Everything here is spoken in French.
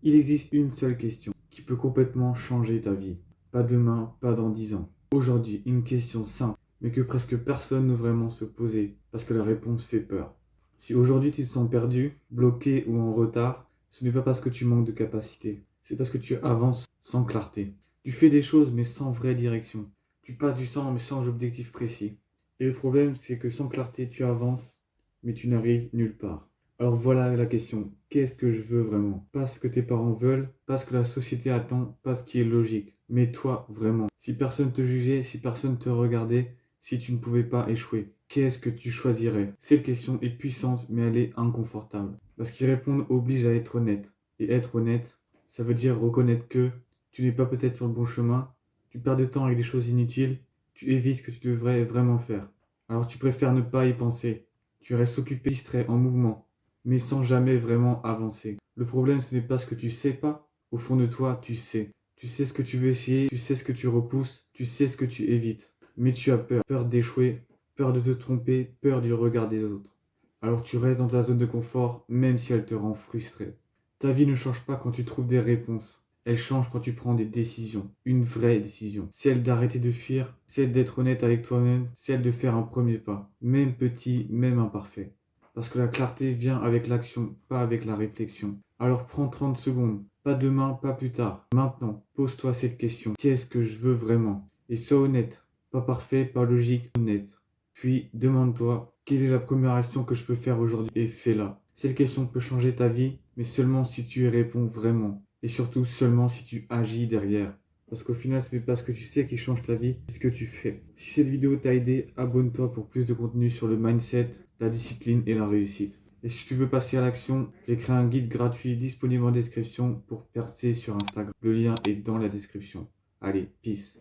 Il existe une seule question qui peut complètement changer ta vie. Pas demain, pas dans 10 ans. Aujourd'hui, une question simple, mais que presque personne ne vraiment se poser, parce que la réponse fait peur. Si aujourd'hui tu te sens perdu, bloqué ou en retard, ce n'est pas parce que tu manques de capacité, c'est parce que tu avances sans clarté. Tu fais des choses mais sans vraie direction. Tu passes du sang mais sans objectif précis. Et le problème, c'est que sans clarté, tu avances, mais tu n'arrives nulle part. Alors voilà la question. Qu'est-ce que je veux vraiment? Pas ce que tes parents veulent, pas ce que la société attend, pas ce qui est logique. Mais toi, vraiment. Si personne te jugeait, si personne te regardait, si tu ne pouvais pas échouer, qu'est-ce que tu choisirais? Cette question est puissante, mais elle est inconfortable. Parce qu'y répondre oblige à être honnête. Et être honnête, ça veut dire reconnaître que tu n'es pas peut-être sur le bon chemin, tu perds de temps avec des choses inutiles, tu évites ce que tu devrais vraiment faire. Alors tu préfères ne pas y penser. Tu restes occupé, distrait, en mouvement, mais sans jamais vraiment avancer. Le problème, ce n'est pas ce que tu sais pas. Au fond de toi, tu sais. Tu sais ce que tu veux essayer, tu sais ce que tu repousses, tu sais ce que tu évites. Mais tu as peur. Peur d'échouer, peur de te tromper, peur du regard des autres. Alors tu restes dans ta zone de confort, même si elle te rend frustré. Ta vie ne change pas quand tu trouves des réponses. Elle change quand tu prends des décisions. Une vraie décision. Celle d'arrêter de fuir, celle d'être honnête avec toi-même, celle de faire un premier pas. Même petit, même imparfait. Parce que la clarté vient avec l'action, pas avec la réflexion. Alors prends 30 secondes. Pas demain, pas plus tard. Maintenant, pose-toi cette question. Qu'est-ce que je veux vraiment? Et sois honnête. Pas parfait, pas logique, honnête. Puis demande-toi, quelle est la première action que je peux faire aujourd'hui et fais-la. Cette question peut changer ta vie, mais seulement si tu y réponds vraiment. Et surtout seulement si tu agis derrière. Parce qu'au final, ce n'est pas ce que tu sais qui change ta vie, c'est ce que tu fais. Si cette vidéo t'a aidé, abonne-toi pour plus de contenu sur le mindset, la discipline et la réussite. Et si tu veux passer à l'action, j'ai créé un guide gratuit disponible en description pour percer sur Instagram. Le lien est dans la description. Allez, peace.